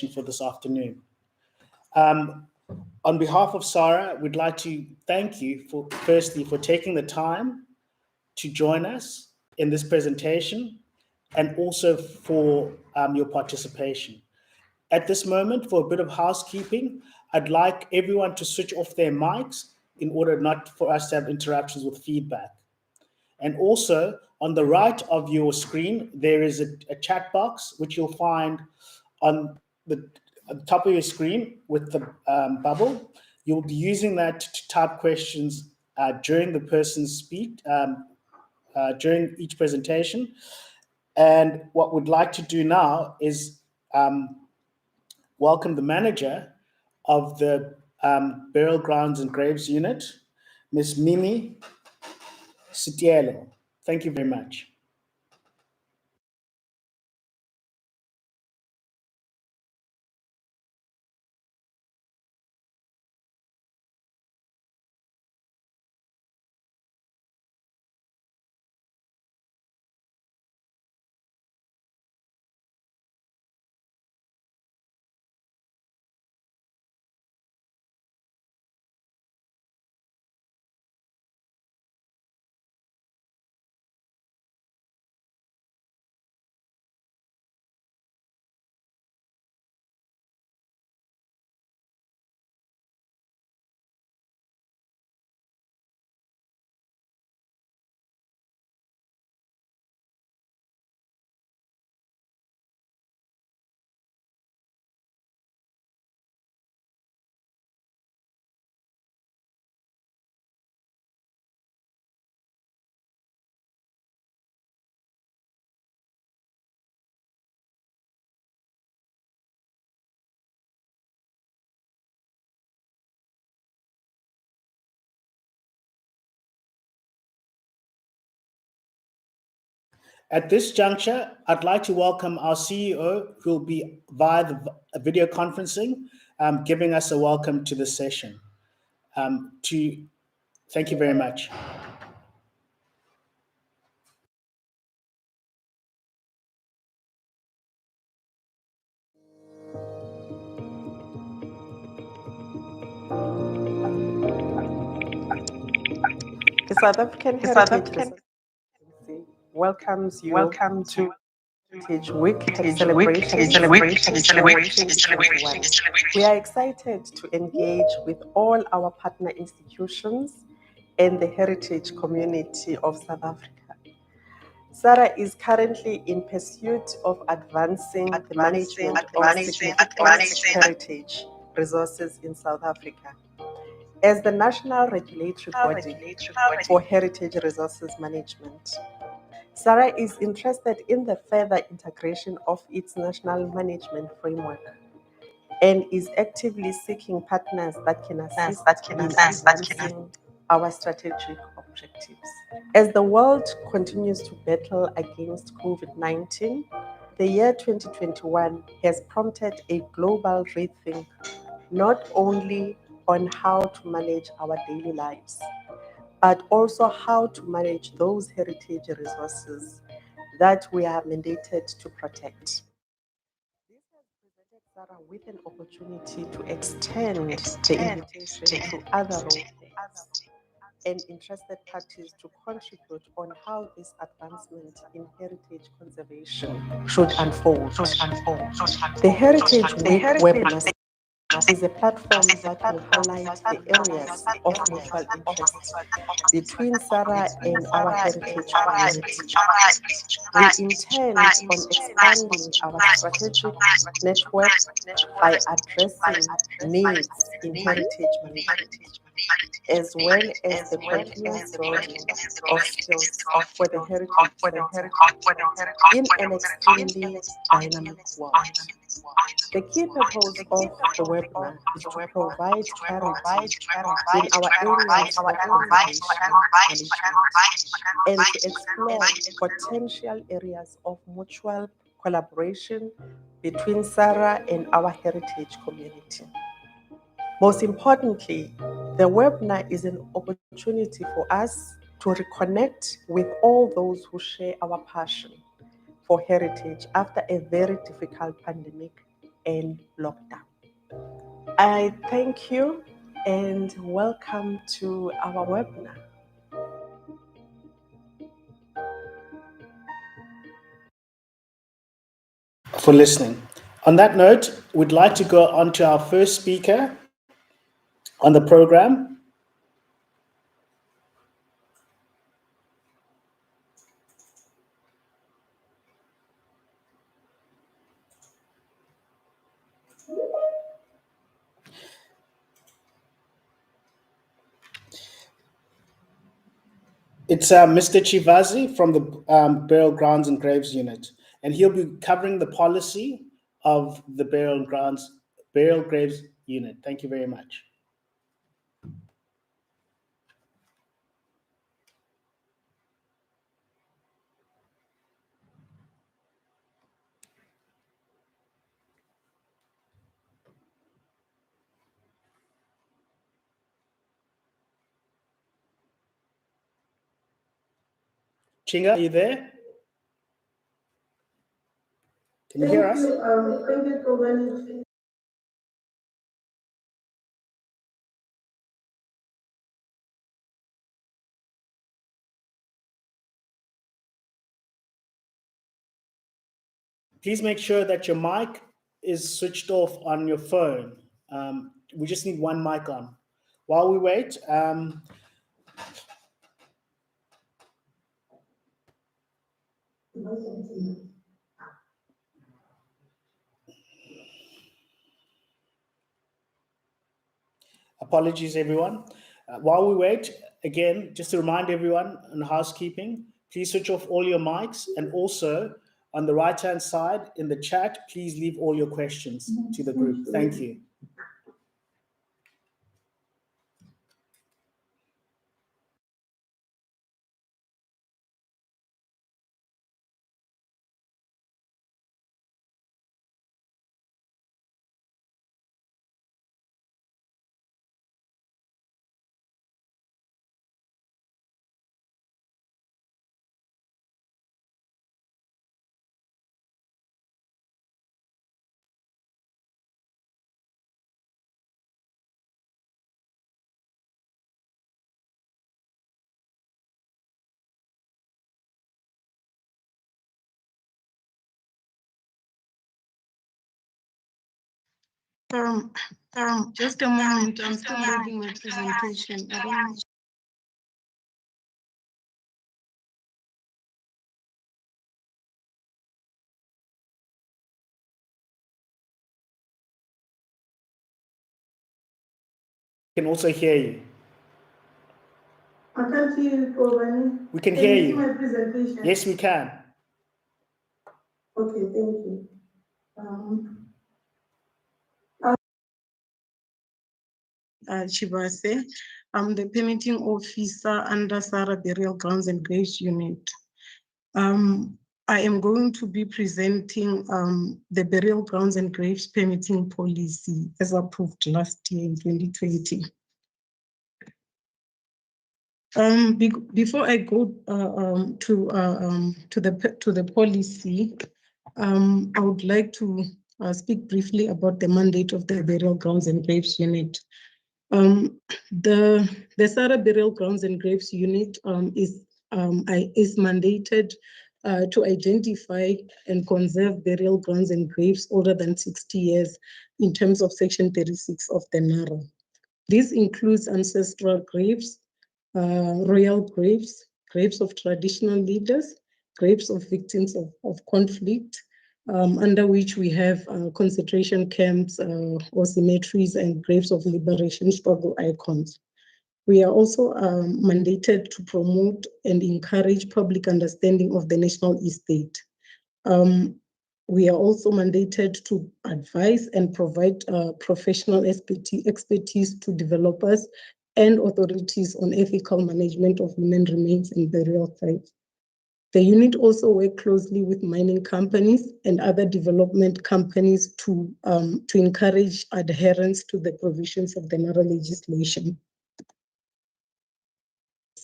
for this afternoon. On behalf of Sarah, we'd like to thank you firstly for taking the time to join us in this presentation and also for your participation. At this moment, for a bit of housekeeping, I'd like everyone to switch off their mics in order not for us to have interruptions with feedback. And also, on the right of your screen, there is a chat box, which you'll find on the top of your screen with the bubble. You'll be using that to type questions during the person's speech, during each presentation. And what we'd like to do now is welcome the manager of the Burial Grounds and Graves Unit, Ms. Mimi Sitielo. Thank you very much. At this juncture, I'd like to welcome our CEO, who will be via the video conferencing, giving us a welcome to the session. Thank you very much. The South African Heritage welcomes you to Heritage Week celebration. We are excited to engage with all our partner institutions and the heritage community of South Africa. Sarah is currently in pursuit of advancing the management of significant heritage resources in South Africa. As the national regulatory body for heritage resources management, Sarah is interested in the further integration of its national management framework and is actively seeking partners that can assist in advancing our strategic objectives. As the world continues to battle against COVID-19, the year 2021 has prompted a global rethink, not only on how to manage our daily lives, but also how to manage those heritage resources that we are mandated to protect. This has presented Sarah with an opportunity to extend the invitation to other roles and interested parties to contribute on how this advancement in heritage conservation should unfold. The Heritage Week webinar is a platform that will highlight the areas of mutual interest between Sarah and our heritage community. We intend on expanding our strategic network by addressing needs in heritage management, as well as the continuous building of skills for the heritage in an extremely dynamic world. The key purpose of the webinar is to provide clarity in our areas of conservation and to explore potential areas of mutual collaboration between Sarah and our heritage community. Most importantly, the webinar is an opportunity for us to reconnect with all those who share our passion for heritage after a very difficult pandemic and lockdown. I thank you and welcome to our webinar. For listening. On that note, we'd like to go on to our first speaker on the program. It's Mr. Chivazi from the Burial Grounds and Graves Unit, and he'll be covering the policy of the Burial Graves Unit. Thank you very much. Chinga, are you there? Can you hear us? Thank you, Kuhlman. Please make sure that your mic is switched off on your phone. We just need one mic on. While we wait, apologies, everyone. While we wait, again, just to remind everyone on housekeeping, please switch off all your mics, and also on the right-hand side in the chat, please leave all your questions to the group. Thank you. Just a moment, I'm still making my presentation. I don't know. We can also hear you. I can't hear you, Kuhlman. We can hear you see you. my presentation? Yes, we can. Okay, thank you. Chibase, I'm the permitting officer under SARA Burial Grounds and Graves Unit. I am going to be presenting the Burial Grounds and Graves permitting policy as approved last year in 2020. Before I go to the policy, I would like to speak briefly about the mandate of the Burial Grounds and Graves Unit. The SARA Burial Grounds and Graves Unit is mandated to identify and conserve burial grounds and graves older than 60 years in terms of Section 36 of the NARA. This includes ancestral graves, royal graves, graves of traditional leaders, graves of victims of conflict, under which we have concentration camps or cemeteries and graves of liberation struggle icons. We are also mandated to promote and encourage public understanding of the national estate. We are also mandated to advise and provide professional expertise to developers and authorities on ethical management of human remains and burial sites. The unit also works closely with mining companies and other development companies to encourage adherence to the provisions of the NARA legislation.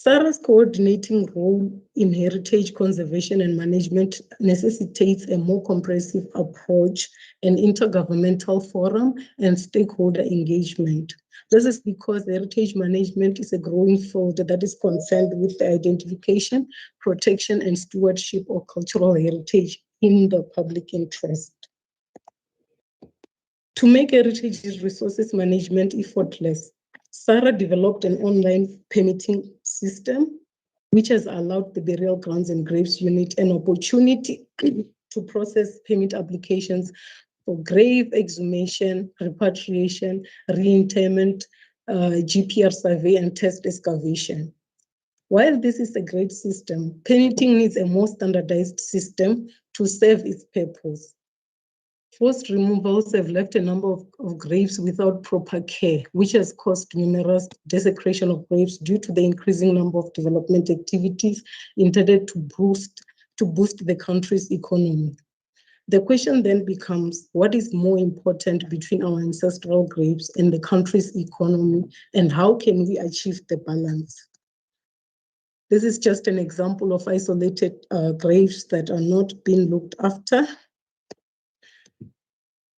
SARA's coordinating role in heritage conservation and management necessitates a more comprehensive approach, an intergovernmental forum, and stakeholder engagement. This is because heritage management is a growing field that is concerned with the identification, protection, and stewardship of cultural heritage in the public interest. To make heritage resources management effortless, SARA developed an online permitting system which has allowed the Burial Grounds and Graves Unit an opportunity to process permit applications for grave exhumation, repatriation, reinterment, GPR survey, and test excavation. While this is a great system, permitting needs a more standardized system to serve its purpose. Forced removals have left a number of graves without proper care, which has caused numerous desecration of graves due to the increasing number of development activities intended to boost the country's economy. The question then becomes, what is more important between our ancestral graves and the country's economy, and how can we achieve the balance? This is just an example of isolated graves that are not being looked after.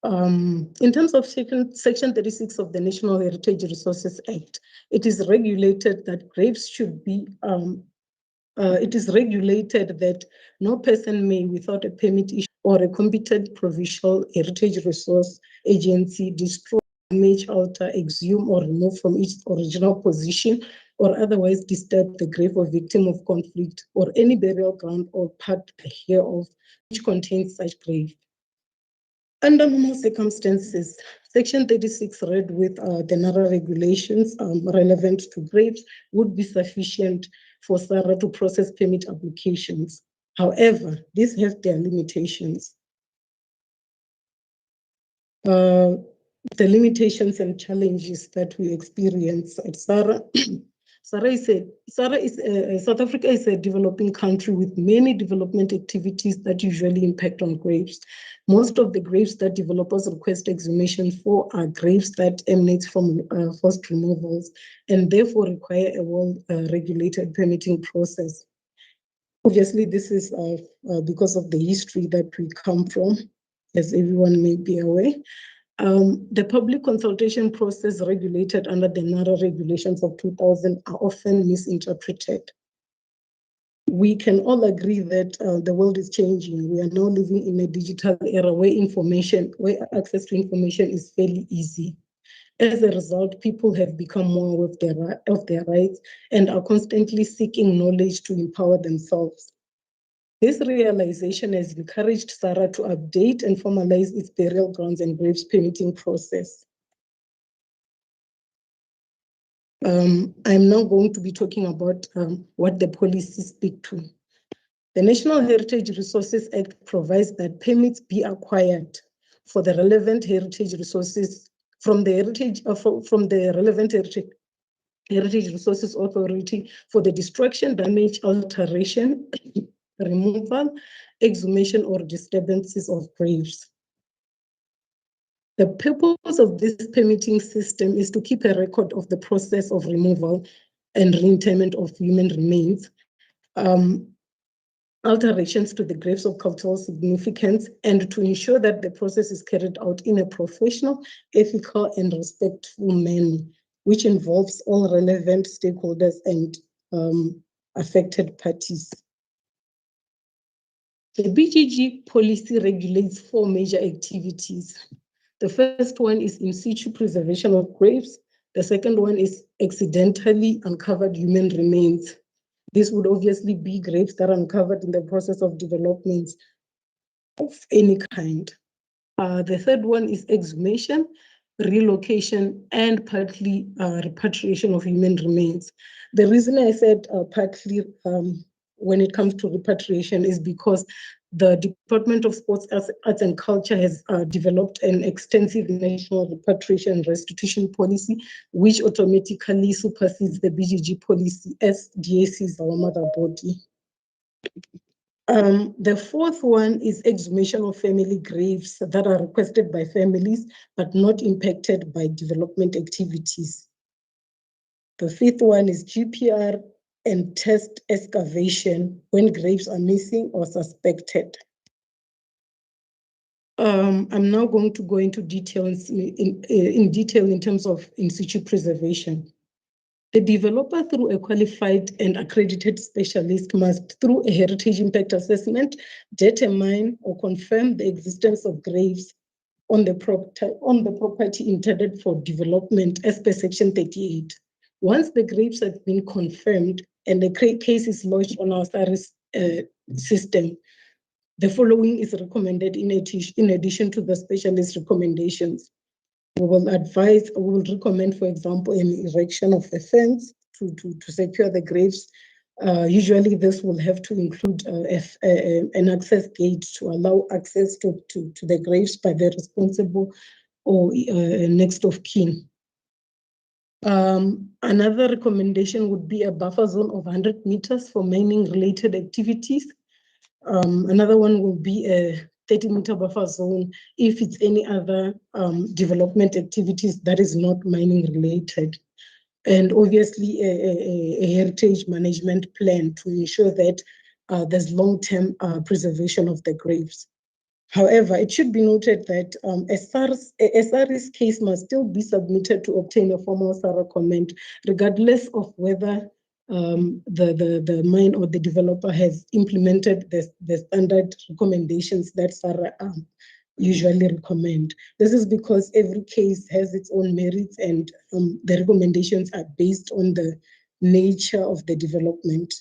In terms of Section 36 of the National Heritage Resources Act, it is regulated that graves should be, it is regulated that no person may, without a permit issue or a competent provincial heritage resource agency, destroy, damage, alter, exhume, or remove from its original position, or otherwise disturb the grave or victim of conflict, or any burial ground or part hereof which contains such grave. Under normal circumstances, Section 36 read with the NARA regulations relevant to graves would be sufficient for SARA to process permit applications. However, these have their limitations. The limitations and challenges that we experience at SARA. South Africa is a developing country with many development activities that usually impact on graves. Most of the graves that developers request exhumation for are graves that emanate from forced removals and therefore require a well-regulated permitting process. Obviously, this is because of the history that we come from, as everyone may be aware. The public consultation process regulated under the NARA regulations of 2000 are often misinterpreted. We can all agree that the world is changing. We are now living in a digital era where access to information is fairly easy. As a result, people have become more aware of their rights and are constantly seeking knowledge to empower themselves. This realization has encouraged SARA to update and formalize its burial grounds and graves permitting process. I'm now going to be talking about what the policies speak to. The National Heritage Resources Act provides that permits be acquired for the relevant heritage resources from the relevant heritage resources authority for the destruction, damage, alteration, removal, exhumation, or disturbances of graves. The purpose of this permitting system is to keep a record of the process of removal and reinterment of human remains, alterations to the graves of cultural significance, and to ensure that the process is carried out in a professional, ethical, and respectful manner, which involves all relevant stakeholders and affected parties. The BGG policy regulates 4 major activities. The first one is in situ preservation of graves. The second one is accidentally uncovered human remains. This would obviously be graves that are uncovered in the process of development of any kind. The third one is exhumation, relocation, and partly repatriation of human remains. The reason I said partly when it comes to repatriation is because the Department of Sports, Arts and Culture has developed an extensive national repatriation and restitution policy, which automatically supersedes the BGG policy as DAC is our mother body. The fourth one is exhumation of family graves that are requested by families but not impacted by development activities. The fifth one is GPR and test excavation when graves are missing or suspected. I'm now going to go into details in detail in terms of in situ preservation. The developer, through a qualified and accredited specialist, must, through a heritage impact assessment, determine or confirm the existence of graves on the property intended for development as per Section 38. Once the graves have been confirmed and the case is lodged on our SARIS system, the following is recommended in addition to the specialist recommendations. We will recommend, for example, an erection of a fence to secure the graves. Usually this will have to include an access gate to allow access to the graves by the responsible or next of kin. Another recommendation would be a buffer zone of 100 meters for mining related activities. Another one will be a 30-meter buffer zone if it's any other development activities that is not mining related. And obviously a heritage management plan to ensure that there's long-term preservation of the graves. However, it should be noted that a SARIS case must still be submitted to obtain a formal SARA comment, regardless of whether the mine or the developer has implemented the standard recommendations that SARA usually recommend. This is because every case has its own merits and the recommendations are based on the nature of the development.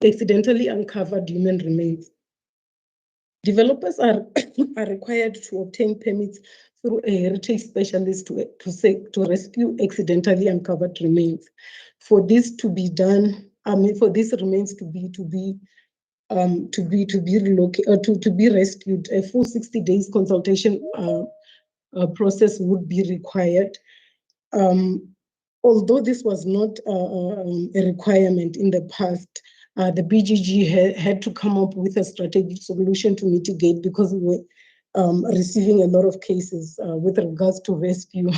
Accidentally uncovered human remains. Developers are required to obtain permits through a heritage specialist to rescue accidentally uncovered remains. For this to be done, for these remains to be relocated or to be rescued, a full 60 days consultation process would be required. Although this was not a requirement in the past, the BGG had to come up with a strategic solution to mitigate, because we were receiving a lot of cases with regards to rescue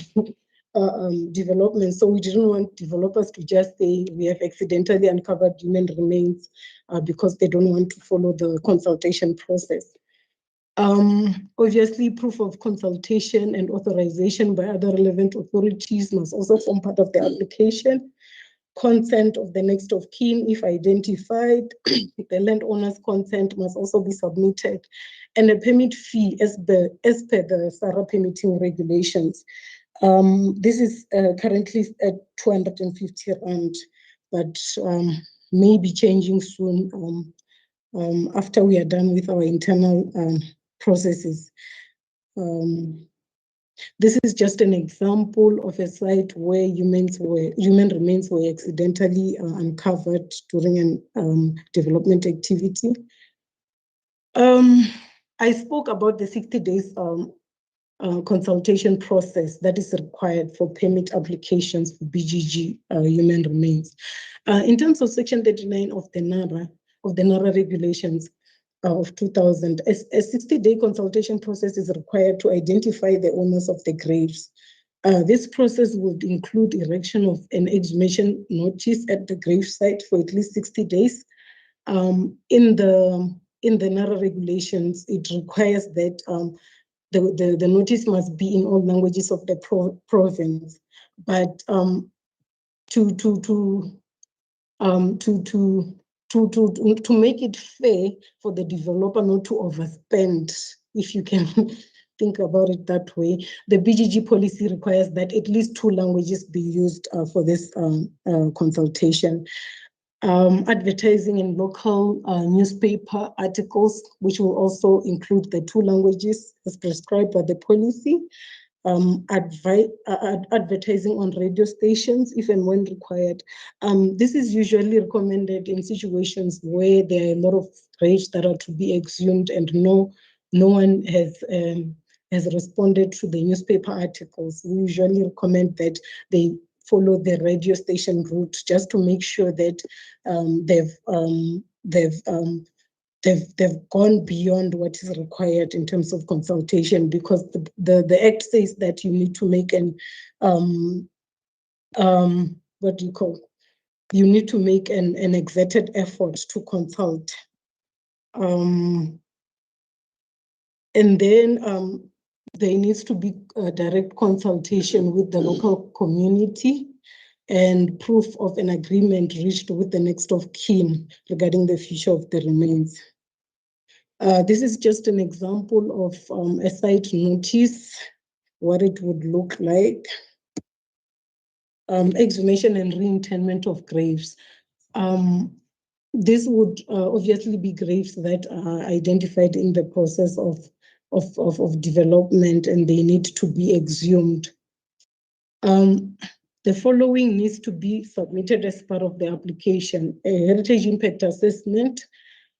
development. So we didn't want developers to just say we have accidentally uncovered human remains because they don't want to follow the consultation process. Obviously, proof of consultation and authorization by other relevant authorities must also form part of the application. Consent of the next of kin, if identified, the landowner's consent must also be submitted, and a permit fee as per the SARA permitting regulations. This is currently at 250 rand, but may be changing soon after we are done with our internal processes. This is just an example of a site where human remains were accidentally uncovered during a development activity. I spoke about the 60 days consultation process that is required for permit applications for BGG human remains. In terms of Section 39 of the NARA regulations, of 2000, a 60-day consultation process is required to identify the owners of the graves. This process would include erection of an exhumation notice at the grave site for at least 60 days. In the NARA regulations, it requires that the notice must be in all languages of the province. But to make it fair for the developer not to overspend, if you can think about it that way, the BGG policy requires that at least 2 languages be used for this consultation. Advertising in local newspaper articles, which will also include the 2 languages as prescribed by the policy. Advertising on radio stations if and when required. This is usually recommended in situations where there are a lot of graves that are to be exhumed and no one has responded to the newspaper articles. We usually recommend that they follow the radio station route just to make sure that they've gone beyond what is required in terms of consultation, because the Act says that you need to make an you need to make an exerted effort to consult. And then there needs to be a direct consultation with the local community and proof of an agreement reached with the next of kin regarding the future of the remains. This is just an example of a site notice, what it would look like. Exhumation and reinterment of graves. This would obviously be graves that are identified in the process of development, and they need to be exhumed. The following needs to be submitted as part of the application: a heritage impact assessment,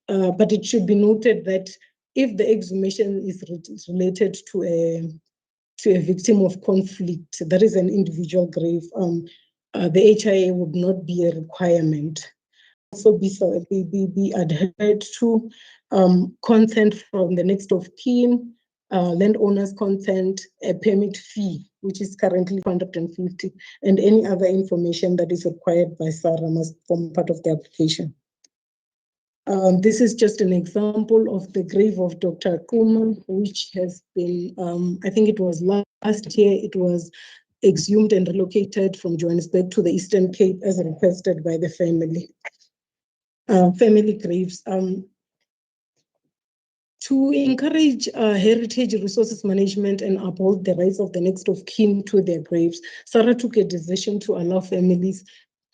but it should be noted that if the exhumation is related to a victim of conflict, that is an individual grave, the HIA would not be a requirement. Also be adhered to consent from the next of kin, landowner's consent, a permit fee, which is currently 150, and any other information that is required by SARA must form part of the application. This is just an example of the grave of Dr. Kuhlman, which has been, I think it was last year, it was exhumed and relocated from Johannesburg to the Eastern Cape as requested by the family. Family graves. To encourage heritage resources management and uphold the rights of the next of kin to their graves, SARA took a decision to allow families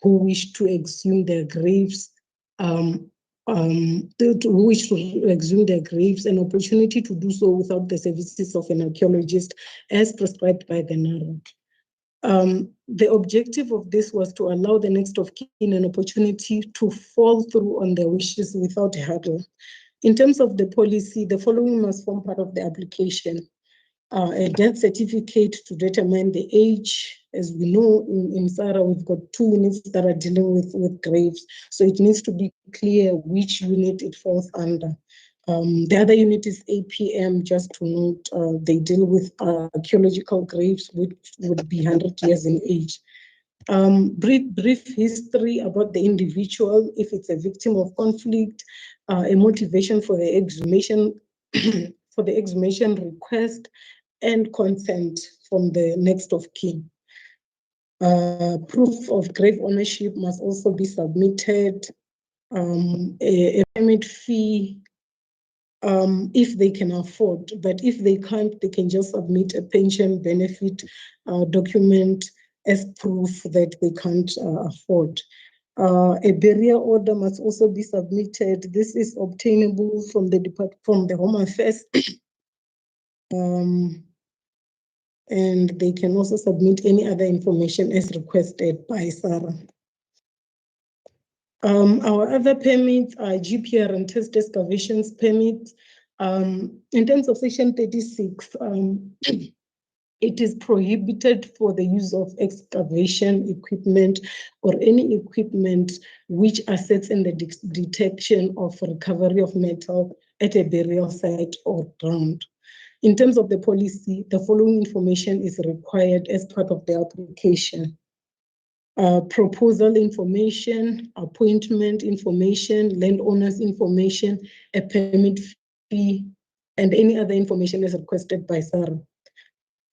who wish to exhume their graves who wish to exhume their graves an opportunity to do so without the services of an archaeologist as prescribed by the NARA. The objective of this was to allow the next of kin an opportunity to follow through on their wishes without hurdle. In terms of the policy, the following must form part of the application. A death certificate to determine the age. As we know, in SARA, we've got 2 units that are dealing with graves. So it needs to be clear which unit it falls under. The other unit is APM, just to note, they deal with archaeological graves, which would be 100 years in age. Brief history about the individual, if it's a victim of conflict, a motivation for the exhumation, for the exhumation request, and consent from the next of kin. Proof of grave ownership must also be submitted. A permit fee, if they can afford, but if they can't, they can just submit a pension benefit document as proof that they can't afford. A burial order must also be submitted. This is obtainable from the Home Affairs. And they can also submit any other information as requested by SARA. Our other permits are GPR and test excavations permits. In terms of Section 36, it is prohibited for the use of excavation equipment or any equipment which assists in the detection of recovery of metal at a burial site or ground. In terms of the policy, the following information is required as part of the application. Proposal information, appointment information, landowners information, a permit fee, and any other information as requested by SARA.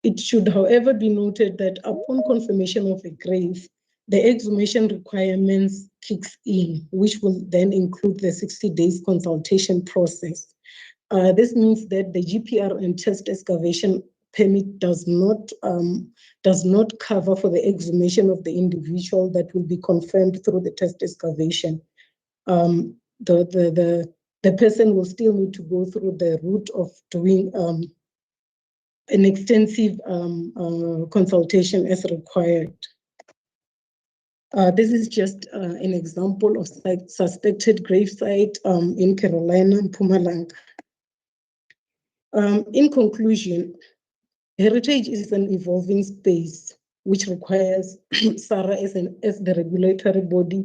It should, however, be noted that upon confirmation of a grave, the exhumation requirements kicks in, which will then include the 60 days consultation process. This means that the GPR and test excavation permit does not cover for the exhumation of the individual that will be confirmed through the test excavation. The person will still need to go through the route of doing an extensive consultation as required. This is just an example of suspected gravesite in Carolina, Mpumalanga. In conclusion, heritage is an evolving space which requires SARA as the regulatory body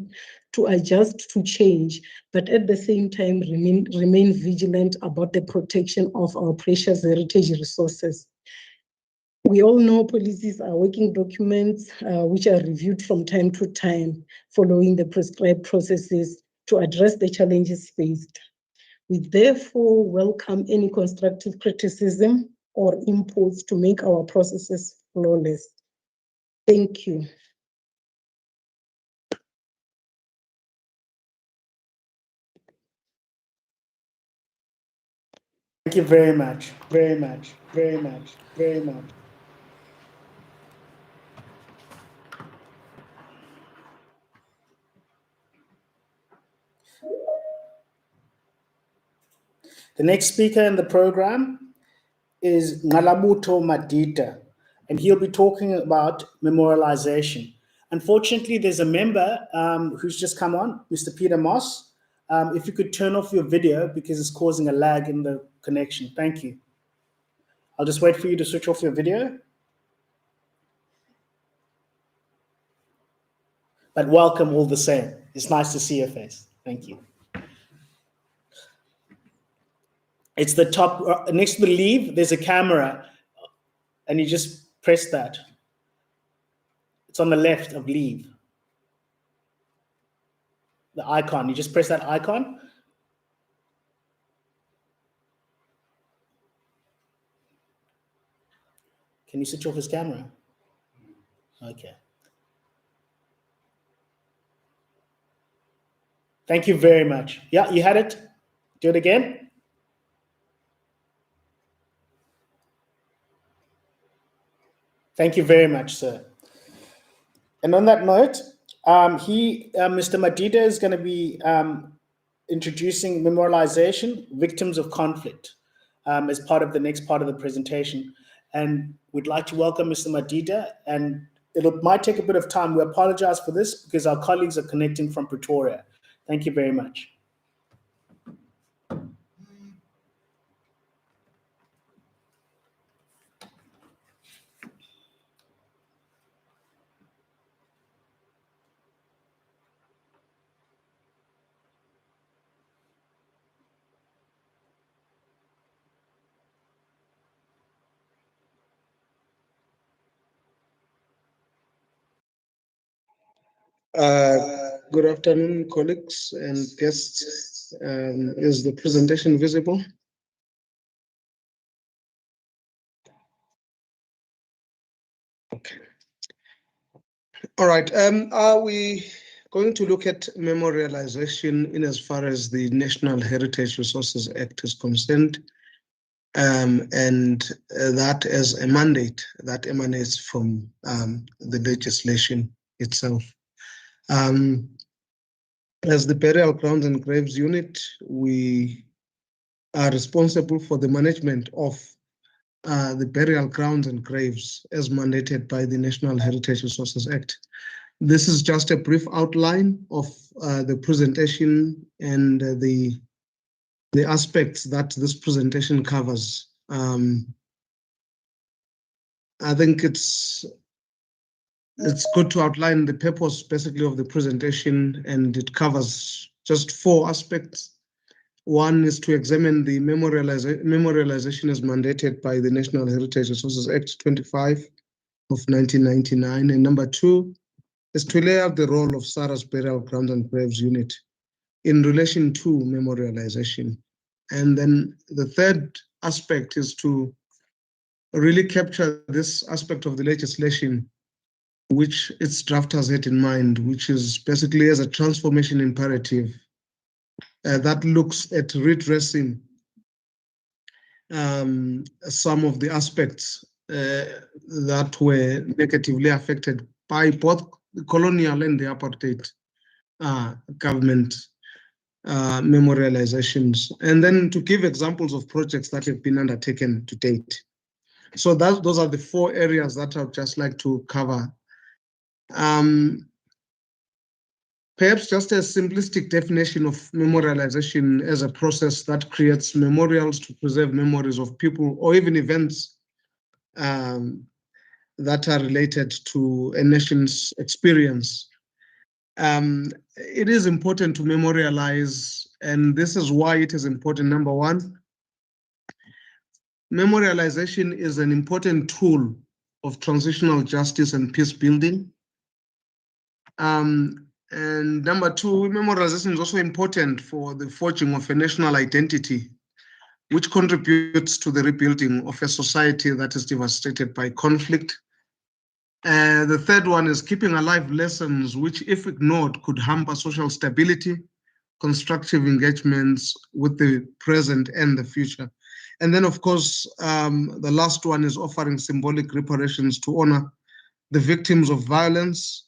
to adjust to change, but at the same time remain vigilant about the protection of our precious heritage resources. We all know policies are working documents which are reviewed from time to time following the prescribed processes to address the challenges faced. We therefore welcome any constructive criticism or inputs to make our processes flawless. Thank you. Thank you very much, very much, very much, very much. The next speaker in the program is Ngalabuto Madita, and he'll be talking about memorialization. Unfortunately, there's a member who's just come on, Mr. Peter Moss. If you could turn off your video because it's causing a lag in the connection. Thank you. I'll just wait for you to switch off your video. But welcome all the same. It's nice to see your face. Thank you. It's the top, next to the leave, there's a camera, and you just press that. It's on the left of leave. The icon, you just press that icon. Can you switch off his camera? Okay. Thank you very much. Yeah, you had it. Do it again. Thank you very much, sir. And on that note, Mr. Madida is going to be introducing memorialization, victims of conflict, as part of the next part of the presentation. And we'd like to welcome Mr. Madida, and it might take a bit of time. We apologize for this because our colleagues are connecting from Pretoria. Thank you very much. Good afternoon, colleagues and guests. Is the presentation visible? Okay. All right. Are we going to look at memorialization in as far as the National Heritage Resources Act is concerned, and that as a mandate that emanates from the legislation itself. As the Burial Grounds and Graves Unit, we are responsible for the management of the burial grounds and graves as mandated by the National Heritage Resources Act. This is just a brief outline of the presentation and the aspects that this presentation covers. I think it's good to outline the purpose basically of the presentation, and it covers just 4 aspects. One is to examine the memorialization as mandated by the National Heritage Resources Act 25 of 1999. And number 2 is to lay out the role of SARA's Burial Grounds and Graves Unit in relation to memorialization. And then the third aspect is to really capture this aspect of the legislation which its drafters had in mind, which is basically as a transformation imperative that looks at redressing some of the aspects that were negatively affected by both the colonial and the apartheid government memorializations, and then to give examples of projects that have been undertaken to date. So those are the 4 areas that I'd just like to cover. Perhaps just a simplistic definition of memorialization as a process that creates memorials to preserve memories of people or even events that are related to a nation's experience. It is important to memorialize, and this is why it is important. Number 1, memorialization is an important tool of transitional justice and peace building. And number two, memorialization is also important for the forging of a national identity, which contributes to the rebuilding of a society that is devastated by conflict. The third one is keeping alive lessons which, if ignored, could hamper social stability, constructive engagements with the present and the future. And then, of course, the last one is offering symbolic reparations to honor the victims of violence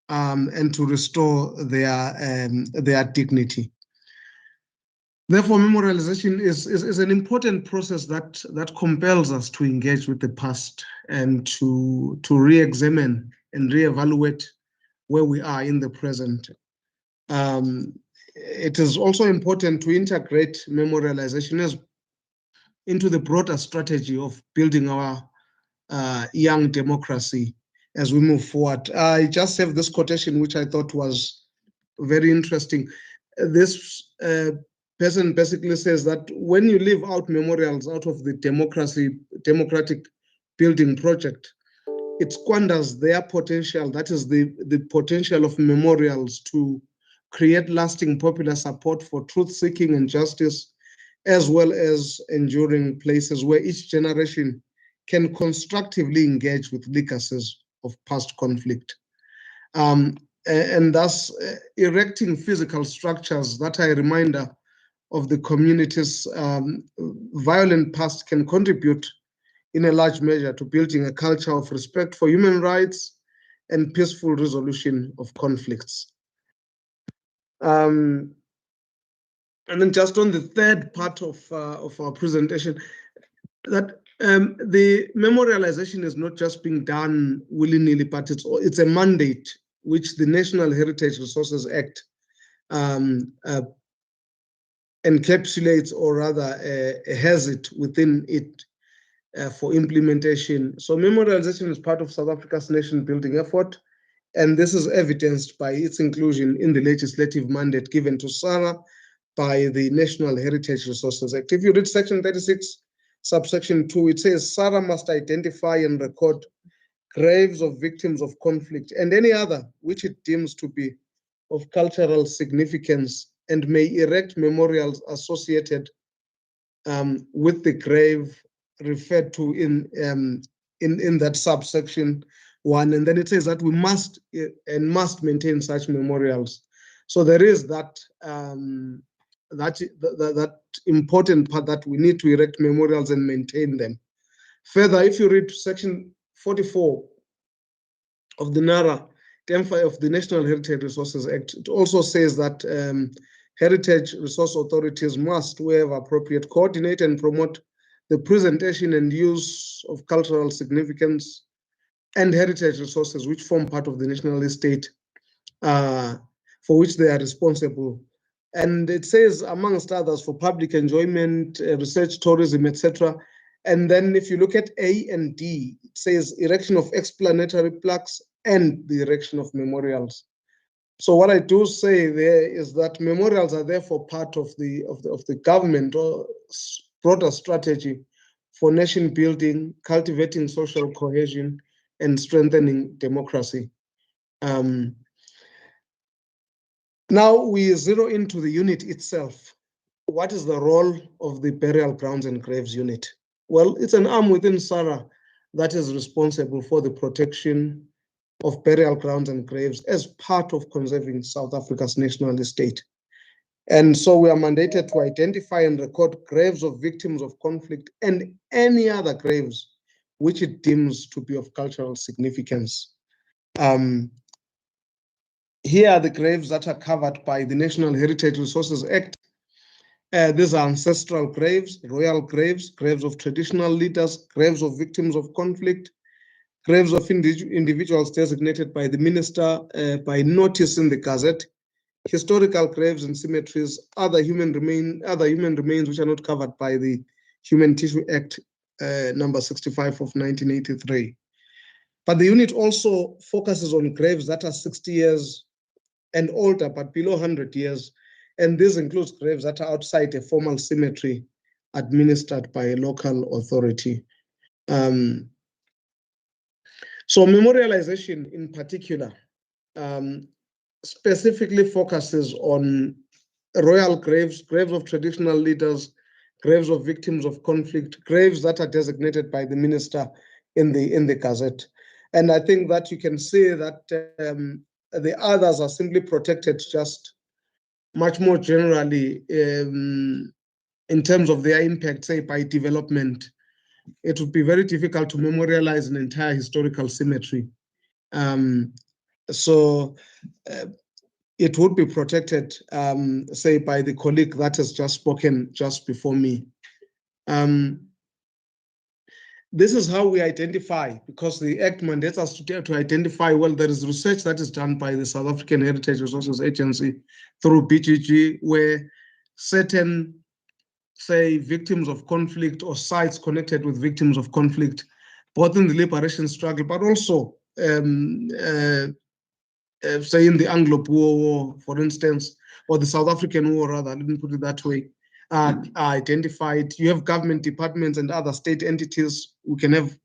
and to restore their dignity. Therefore, memorialization is an important process that compels us to engage with the past and to re-examine and re-evaluate where we are in the present. It is also important to integrate memorialization into the broader strategy of building our young democracy as we move forward. I just have this quotation, which I thought was very interesting. This person basically says that when you leave out memorials out of the democratic building project, it squanders their potential. That is the potential of memorials to create lasting popular support for truth-seeking and justice, as well as enduring places where each generation can constructively engage with legacies of past conflict. And thus erecting physical structures that are a reminder of the community's violent past can contribute in a large measure to building a culture of respect for human rights and peaceful resolution of conflicts. And then just on the third part of our presentation, that the memorialization is not just being done willy-nilly, but it's a mandate which the National Heritage Resources Act encapsulates, or rather has it within it for implementation. So memorialization is part of South Africa's nation building effort, and this is evidenced by its inclusion in the legislative mandate given to SARA by the National Heritage Resources Act. If you read section 36, subsection 2, it says SARA must identify and record graves of victims of conflict and any other which it deems to be of cultural significance, and may erect memorials associated with the grave referred to in that subsection 1. And then it says that we must maintain such memorials. So there is that that important part, that we need to erect memorials and maintain them. Further, if you read section 44 of the NARA, of the National Heritage Resources Act, it also says that heritage resource authorities must, wherever appropriate, coordinate and promote the presentation and use of cultural significance and heritage resources which form part of the national estate for which they are responsible. And it says, amongst others, for public enjoyment, research, tourism, etc. And then if you look at A and D, it says erection of explanatory plaques and the erection of memorials. So what I do say there is that memorials are therefore part of the government or broader strategy for nation building, cultivating social cohesion, and strengthening democracy. Now we zero into the unit itself. What is the role of the Burial Grounds and Graves Unit? Well, it's an arm within SARA that is responsible for the protection of burial grounds and graves as part of conserving South Africa's national estate. And so we are mandated to identify and record graves of victims of conflict and any other graves which it deems to be of cultural significance. Here are the graves that are covered by the National Heritage Resources Act. These are ancestral graves, royal graves, graves of traditional leaders, graves of victims of conflict, graves of individuals designated by the minister by notice in the Gazette, historical graves and cemeteries, other human remains which are not covered by the Human Tissue Act number 65 of 1983. But the unit also focuses on graves that are 60 years and older, but below 100 years. And this includes graves that are outside a formal cemetery administered by a local authority. So memorialization in particular specifically focuses on royal graves, graves of traditional leaders, graves of victims of conflict, graves that are designated by the minister in the Gazette. And I think that you can say that the others are simply protected just much more generally in terms of their impact, say by development. It would be very difficult to memorialize an entire historical cemetery. So it would be protected, say, by the colleague that has just spoken just before me. This is how we identify, because the Act mandates us to identify, well, there is research that is done by the South African Heritage Resources Agency through BGG, where certain, say, victims of conflict or sites connected with victims of conflict, both in the liberation struggle, but also, say, in the Anglo-Boer War, for instance, or the South African War, rather, let me put it that way, are identified. You have government departments and other state entities. We can have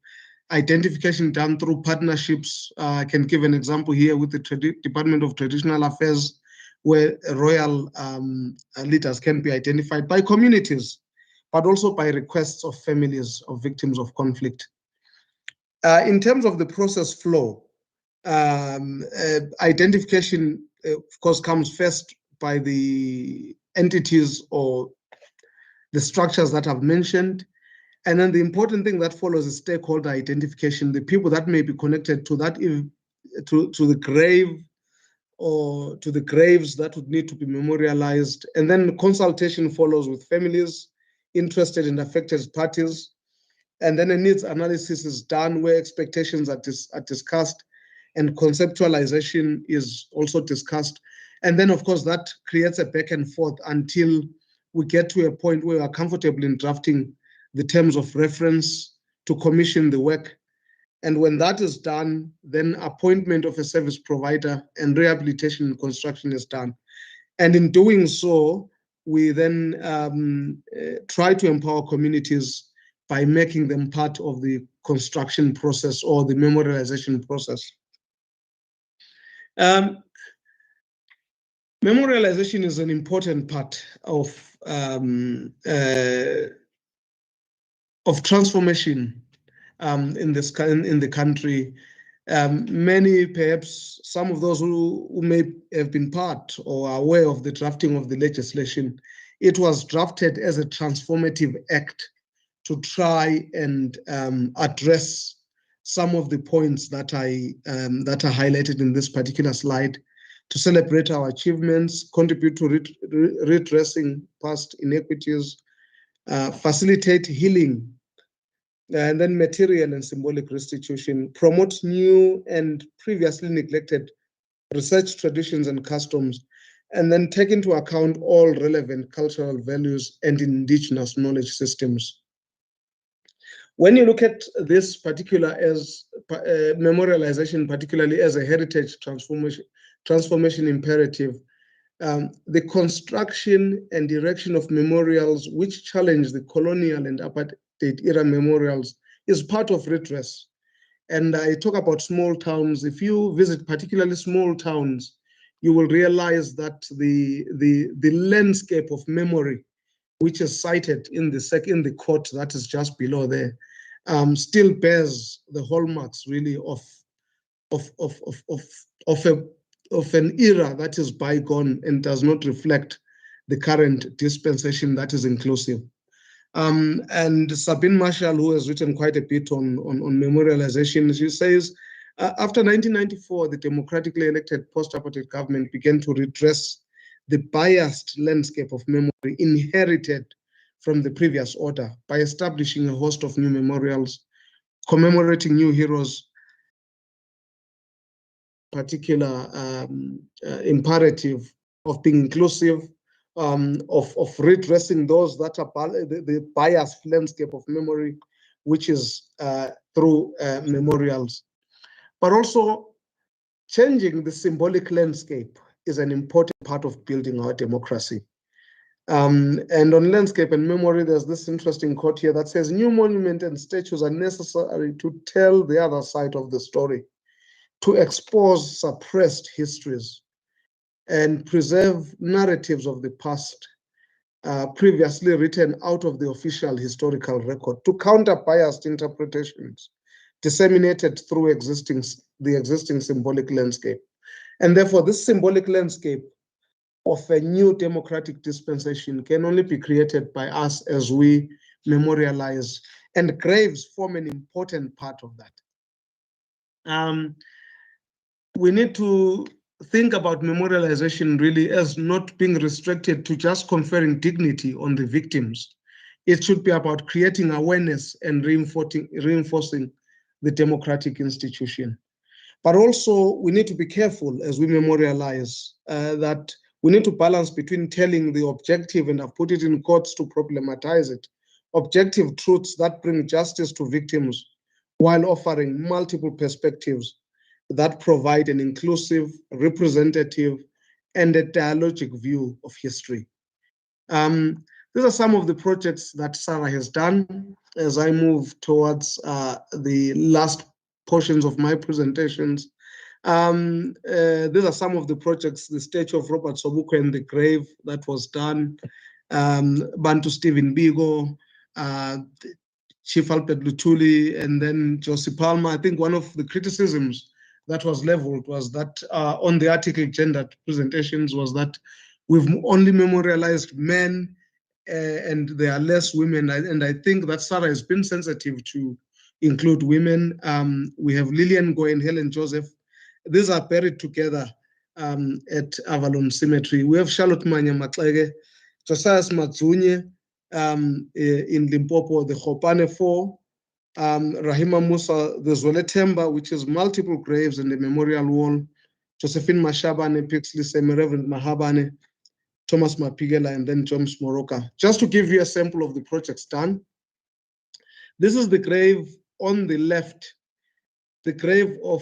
identification done through partnerships. I can give an example here with the Department of Traditional Affairs, where royal leaders can be identified by communities, but also by requests of families of victims of conflict. In terms of the process flow, identification, of course, comes first by the entities or the structures that I've mentioned. And then the important thing that follows is stakeholder identification, the people that may be connected to that, to the grave or to the graves that would need to be memorialized. And then consultation follows with families, interested and affected parties. And then a needs analysis is done where expectations are discussed and conceptualization is also discussed. And then, of course, that creates a back and forth until we get to a point where we are comfortable in drafting the terms of reference to commission the work. And when that is done, then appointment of a service provider and rehabilitation and construction is done. And in doing so, we then try to empower communities by making them part of the construction process or the memorialization process. Memorialization is an important part of transformation in the country. Many, perhaps some of those who may have been part or are aware of the drafting of the legislation, it was drafted as a transformative act to try and address some of the points that are highlighted in this particular slide, to celebrate our achievements, contribute to redressing past inequities, facilitate healing, and then material and symbolic restitution, promote new and previously neglected research traditions and customs, and then take into account all relevant cultural values and indigenous knowledge systems. When you look at this particular as memorialization, particularly as a heritage transformation imperative, the construction and erection of memorials which challenge the colonial and apartheid era memorials is part of redress. And I talk about small towns. If you visit particularly small towns, you will realize that the landscape of memory, which is cited in the quote that is just below there, still bears the hallmarks really of an era that is bygone and does not reflect the current dispensation that is inclusive. And Sabine Marshall, who has written quite a bit on memorialization, she says, after 1994, the democratically elected post-apartheid government began to redress the biased landscape of memory inherited from the previous order by establishing a host of new memorials, commemorating new heroes, particular imperative of being inclusive, of redressing those that are the biased landscape of memory, which is through memorials. But also changing the symbolic landscape is an important part of building our democracy. And on landscape and memory, there's this interesting quote here that says, new monuments and statues are necessary to tell the other side of the story, to expose suppressed histories and preserve narratives of the past previously written out of the official historical record, to counter biased interpretations disseminated through the existing symbolic landscape. And therefore, this symbolic landscape of a new democratic dispensation can only be created by us as we memorialize, and graves form an important part of that. We need to think about memorialization really as not being restricted to just conferring dignity on the victims. It should be about creating awareness and reinforcing the democratic institution. But also, we need to be careful as we memorialize that we need to balance between telling the objective, and I've put it in quotes to problematize it, objective truths that bring justice to victims, while offering multiple perspectives that provide an inclusive, representative, and a dialogic view of history. These are some of the projects that SARA has done. As I move towards the last portions of my presentations, these are some of the projects: the statue of Robert Sobukwe and the grave that was done, Bantu Stephen Biko, Chief Albert Luthuli, and then Josie Palmer. I think one of the criticisms that was leveled was that on the article gendered presentations was that we've only memorialized men and there are less women. And I think that SARA has been sensitive to include women. We have Lillian Goy and Helen Joseph. These are buried together at Avalon Cemetery. We have Charlotte Manya Matlege, Josias Mazunye in Limpopo, the Khopane 4, Rahima Musa, the Zwele Temba, which is multiple graves in the memorial wall, Josephine Mashabane, Pixley Semi, Reverend Mahabane, Thomas Mapigela, and then James Moroka. Just to give you a sample of the projects done, this is the grave on the left, the grave of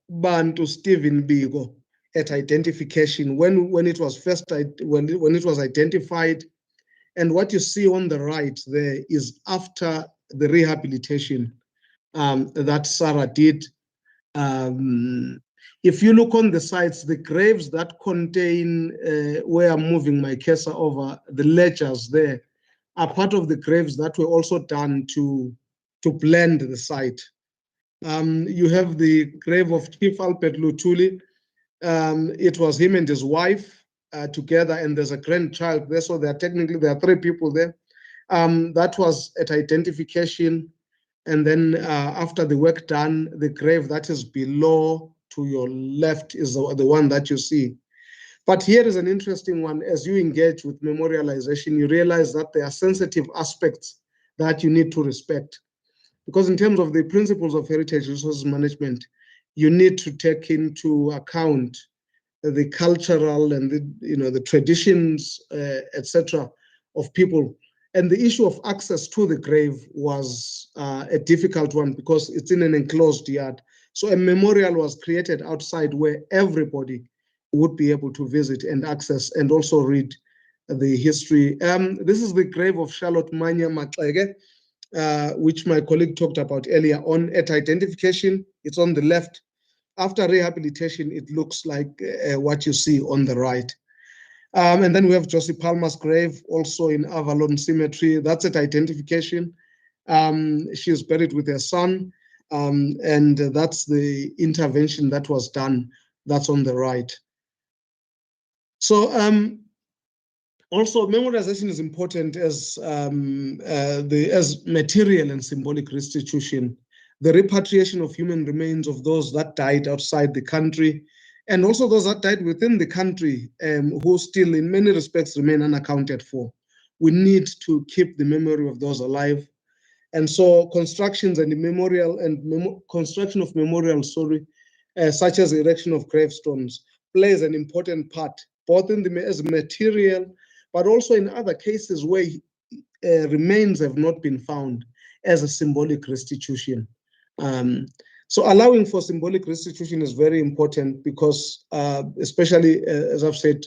Bantu Stephen Biko at identification when it was first when it was identified, and what you see on the right there is after the rehabilitation that SARA did. If you look on the sides, the graves that contain, where I'm moving my cursor over, the ledgers there, are part of the graves that were also done to blend the site. You have the grave of Chief Albert Luthuli. It was him and his wife together, and there's a grandchild there, so there are 3 people there. That was at identification. And then after the work done, the grave that is below to your left is the one that you see. But here is an interesting one. As you engage with memorialization, you realize that there are sensitive aspects that you need to respect. Because in terms of the principles of heritage resources management, you need to take into account the cultural and the traditions, etc., of people. And the issue of access to the grave was a difficult one because it's in an enclosed yard. So a memorial was created outside where everybody would be able to visit and access and also read the history. This is the grave of Charlotte Manya Matlege, which my colleague talked about earlier on. At identification, it's on the left. After rehabilitation, it looks like what you see on the right. And then we have Josie Palmer's grave, also in Avalon Cemetery. That's at identification. She is buried with her son, and that's the intervention that was done. That's on the right. So also, memorialization is important as material and symbolic restitution, the repatriation of human remains of those that died outside the country, and also those that died within the country, who still in many respects remain unaccounted for. We need to keep the memory of those alive. And so constructions and construction of memorials, such as erection of gravestones, plays an important part, both as material, but also in other cases where remains have not been found, as a symbolic restitution. So allowing for symbolic restitution is very important because, especially as I've said,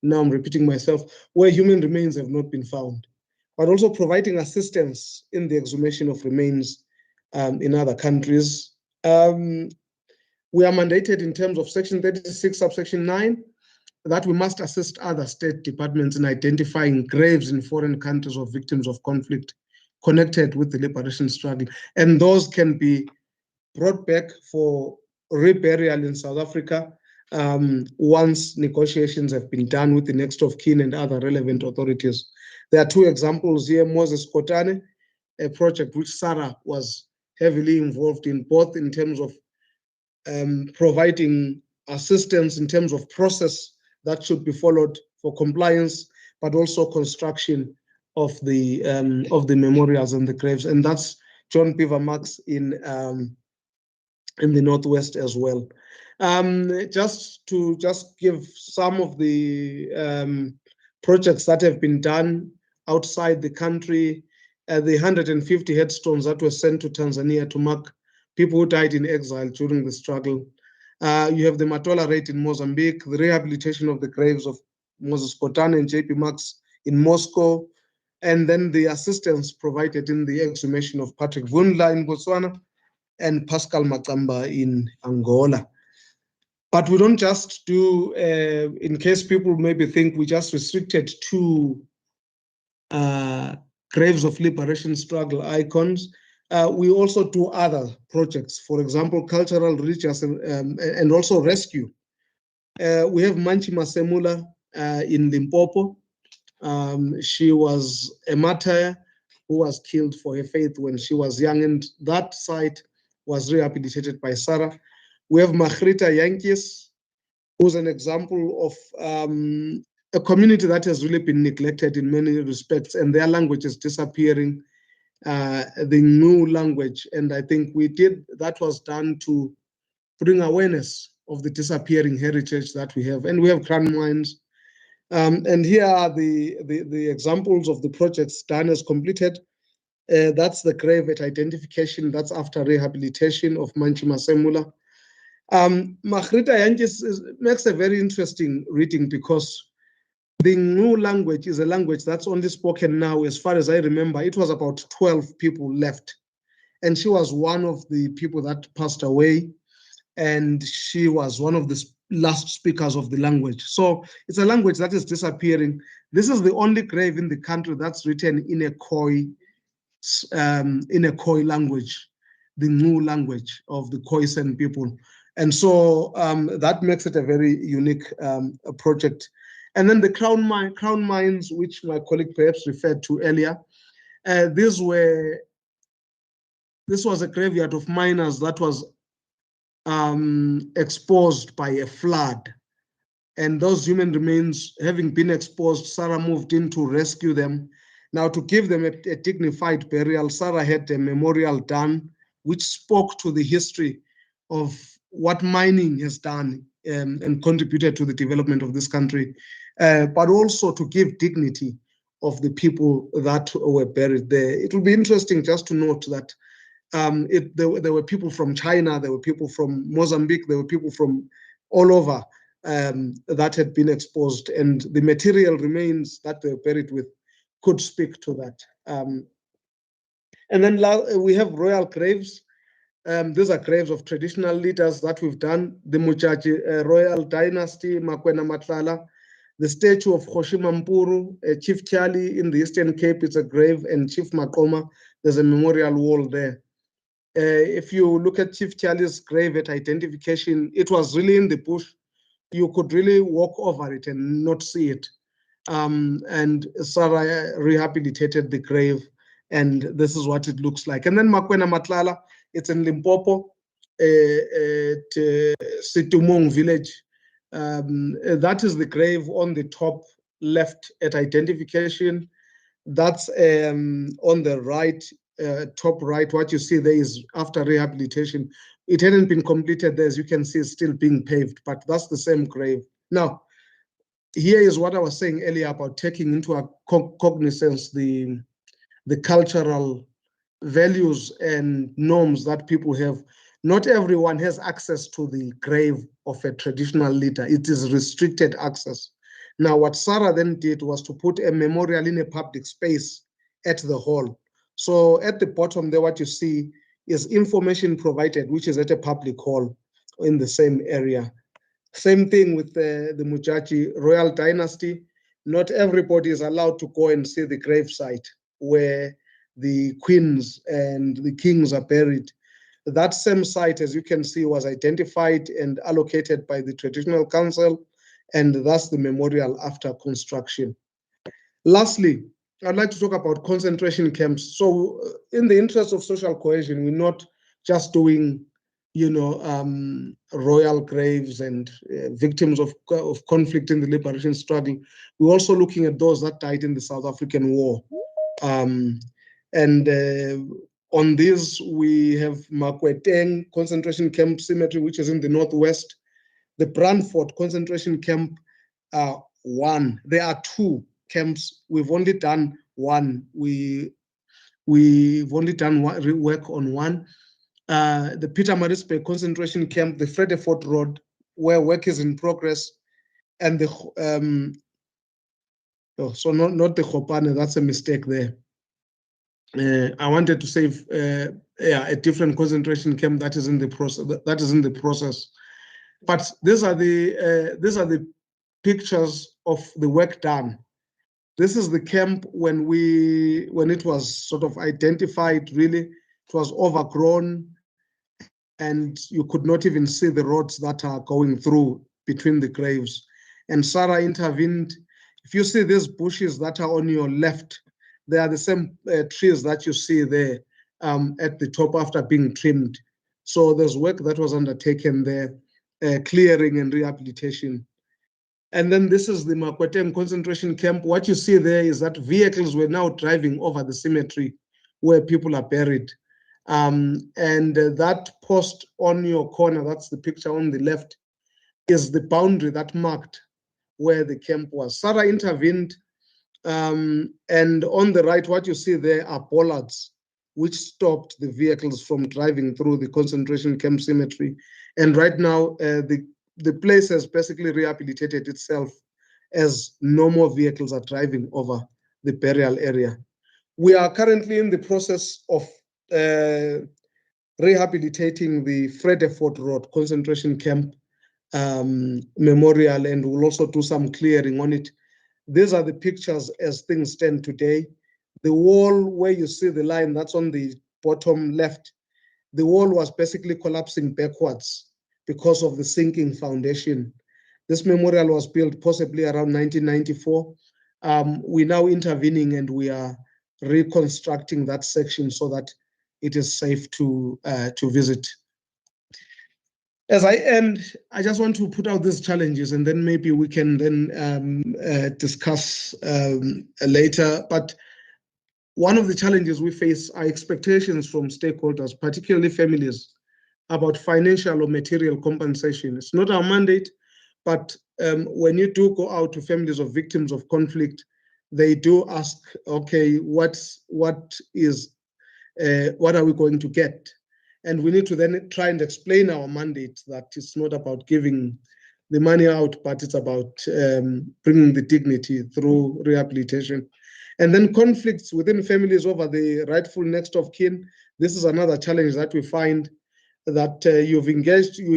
now I'm repeating myself, where human remains have not been found, but also providing assistance in the exhumation of remains in other countries. We are mandated in terms of Section 36, subsection 9, that we must assist other state departments in identifying graves in foreign countries of victims of conflict connected with the liberation struggle. And those can be brought back for reburial in South Africa once negotiations have been done with the next of kin and other relevant authorities. There are two examples here. Moses Kotane, a project which SARA was heavily involved in, both in terms of providing assistance in terms of process that should be followed for compliance, but also construction of the memorials and the graves. And that's John Beaver Marks in the Northwest as well. Just to give some of the projects that have been done outside the country, the 150 headstones that were sent to Tanzania to mark people who died in exile during the struggle. You have the Matola raid in Mozambique, the rehabilitation of the graves of Moses Kotane and JP Marks in Moscow, and then the assistance provided in the exhumation of Patrick Vundla in Botswana and Pascal Makamba in Angola. But we don't just do, in case people maybe think we just restricted to graves of liberation struggle icons, we also do other projects, for example, cultural, religious, and also rescue. We have Manchi Masemula in Limpopo. She was a martyr who was killed for her faith when she was young, and that site was rehabilitated by SARA. We have Magrita Yankees, who's an example of a community that has really been neglected in many respects, and their language is disappearing, the new language. And I think that was done to bring awareness of the disappearing heritage that we have. And we have Grand Mines. And here are the examples of the projects done as completed. That's the grave at identification. That's after rehabilitation of Manchi Masemula. Magrita Yankees makes a very interesting reading, because the new language is a language that's only spoken now, as far as I remember. It was about 12 people left, and she was one of the people that passed away, and she was one of the last speakers of the language. So it's a language that is disappearing. This is the only grave in the country that's written in a Khoi language, the new language of the Khoisan people. And so that makes it a very unique project. And then the crown mines, which my colleague perhaps referred to earlier, this was a graveyard of miners that was exposed by a flood. And those human remains, having been exposed, SARA moved in to rescue them. Now, to give them a dignified burial, SARA had a memorial done, which spoke to the history of what mining has done and contributed to the development of this country, but also to give dignity of the people that were buried there. It will be interesting just to note that there were people from China, there were people from Mozambique, there were people from all over that had been exposed, and the material remains that they were buried with could speak to that. And then we have royal graves. These are graves of traditional leaders that we've done. The Muchachi royal dynasty, Makwena Matlala, the statue of Kgoshima Mpuru, Chief Kyali in the Eastern Cape, it's a grave, and Chief Makoma, there's a memorial wall there. If you look at Chief Kyali's grave at identification, it was really in the bush. You could really walk over it and not see it. And SARA rehabilitated the grave, and this is what it looks like. And then Makwena Matlala, it's in Limpopo, at Situmong village. That is the grave on the top left at identification. That's on the right, top right. What you see there is after rehabilitation. It hadn't been completed there, as you can see, it's still being paved, but that's the same grave. Now, here is what I was saying earlier about taking into cognizance the cultural values and norms that people have. Not everyone has access to the grave of a traditional leader. It is restricted access. Now, what Sarah then did was to put a memorial in a public space at the hall. So at the bottom there, what you see is information provided, which is at a public hall in the same area. Same thing with the Mujaji royal dynasty. Not everybody is allowed to go and see the gravesite where the queens and the kings are buried. That same site, as you can see, was identified and allocated by the Traditional Council, and thus the memorial after construction. Lastly, I'd like to talk about concentration camps. So in the interest of social cohesion, we're not just doing, royal graves and victims of conflict in the liberation struggle. We're also looking at those that died in the South African War. On this, we have Marquette concentration camp cemetery, which is in the northwest. The Brandford concentration camp, one. There are two camps. We've only done one. We've only done work on one. The Pietermaritzburg concentration camp, the Fredefort Road, where work is in progress, and the not the Chopane, that's a mistake there. I wanted to say a different concentration camp that is in the process. But these are the pictures of the work done. This is the camp when it was sort of identified. Really, it was overgrown, and you could not even see the roads that are going through between the graves. And Sarah intervened. If you see these bushes that are on your left, they are the same trees that you see there at the top after being trimmed. So there's work that was undertaken there, clearing and rehabilitation. And then this is the Marquette concentration camp. What you see there is that vehicles were now driving over the cemetery where people are buried. And that post on your corner, that's the picture on the left, is the boundary that marked where the camp was. Sarah intervened, and on the right, what you see there are bollards which stopped the vehicles from driving through the concentration camp cemetery. And right now, the place has basically rehabilitated itself as no more vehicles are driving over the burial area. We are currently in the process of rehabilitating the Fredefort Road concentration camp memorial, and we'll also do some clearing on it. These are the pictures as things stand today. The wall where you see the line, that's on the bottom left, the wall was basically collapsing backwards because of the sinking foundation. This memorial was built possibly around 1994. We're now intervening and we are reconstructing that section so that it is safe to visit. As I end, I just want to put out these challenges, and then maybe we can then discuss later. But one of the challenges we face are expectations from stakeholders, particularly families, about financial or material compensation. It's not our mandate, but when you do go out to families of victims of conflict, they do ask, okay, what are we going to get? And we need to then try and explain our mandate, that it's not about giving the money out, but it's about bringing the dignity through rehabilitation. And then conflicts within families over the rightful next of kin. This is another challenge that we find, that you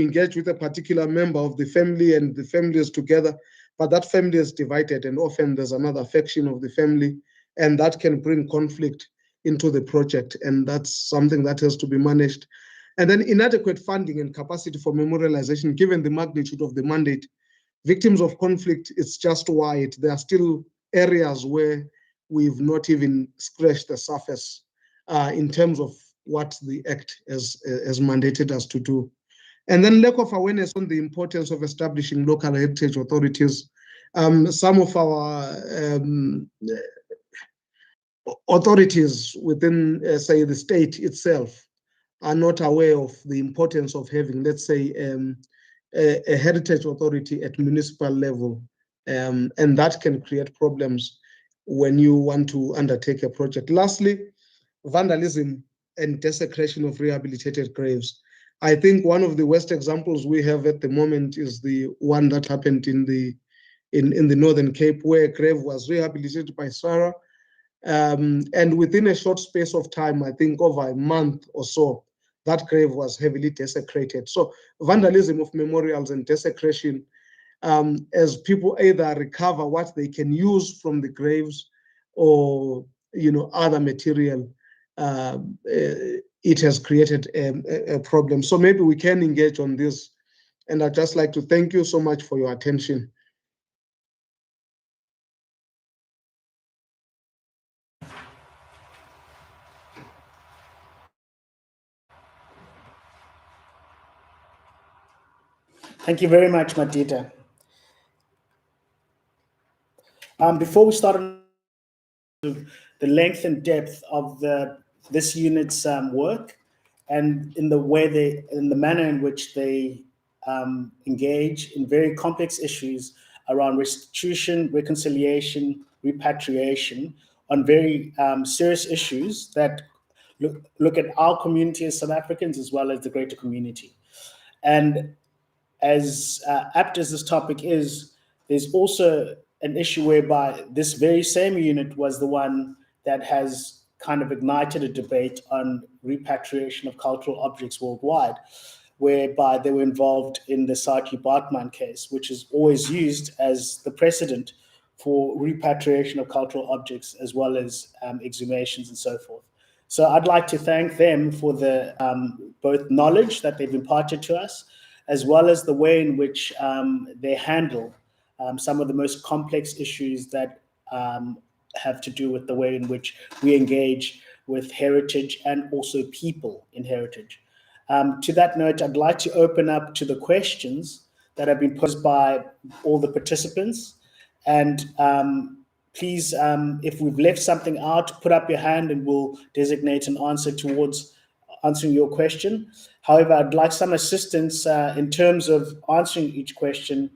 engage with a particular member of the family and the family is together, but that family is divided, and often there's another faction of the family, and that can bring conflict into the project, and that's something that has to be managed. And then inadequate funding and capacity for memorialization, given the magnitude of the mandate. Victims of conflict, it's just wide. There are still areas where we've not even scratched the surface in terms of what the Act has mandated us to do. And then lack of awareness on the importance of establishing local heritage authorities. Some of our authorities within, say, the state itself are not aware of the importance of having, let's say, a heritage authority at municipal level. And that can create problems when you want to undertake a project. Lastly, vandalism and desecration of rehabilitated graves. I think one of the worst examples we have at the moment is the one that happened in the in the Northern Cape, where a grave was rehabilitated by Sarah. And within a short space of time, I think over a month or so, that grave was heavily desecrated. So vandalism of memorials and desecration, as people either recover what they can use from the graves or other material, it has created a problem. So maybe we can engage on this. And I'd just like to thank you so much for your attention. Thank you very much, Madita. Before we start on the length and depth of this unit's work, and in the manner in which they engage in very complex issues around restitution, reconciliation, repatriation, on very serious issues that look at our community as South Africans as well as the greater community. And as apt as this topic is, there's also an issue whereby this very same unit was the one that has kind of ignited a debate on repatriation of cultural objects worldwide, whereby they were involved in the Saatchi Baartman case, which is always used as the precedent for repatriation of cultural objects as well as exhumations and so forth. So I'd like to thank them for the both knowledge that they've imparted to us, as well as the way in which they handle some of the most complex issues that have to do with the way in which we engage with heritage and also people in heritage. To that note, I'd like to open up to the questions that have been posed by all the participants. And please, if we've left something out, put up your hand and we'll designate an answer towards answering your question. However, I'd like some assistance in terms of answering each question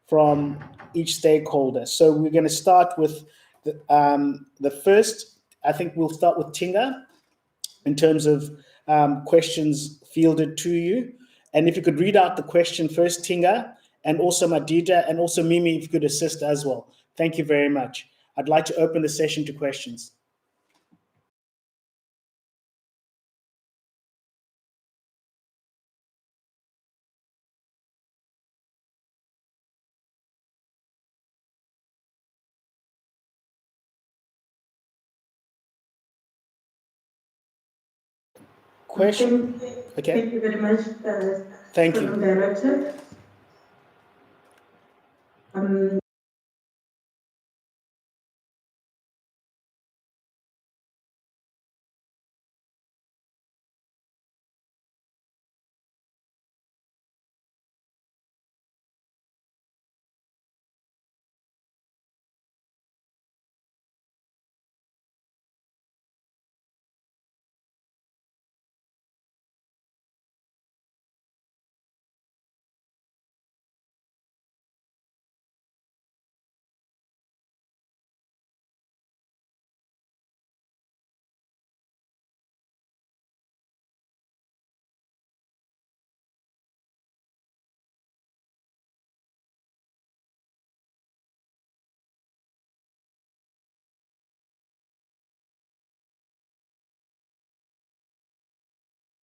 from each stakeholder. So we're going to start with the first. I think we'll start with Tinga in terms of questions fielded to you. And if you could read out the question first, Tinga, and also Madita, and also Mimi, if you could assist as well. Thank you very much. I'd like to open the session to questions. Question? Okay. Thank you very much. Thank you. Director.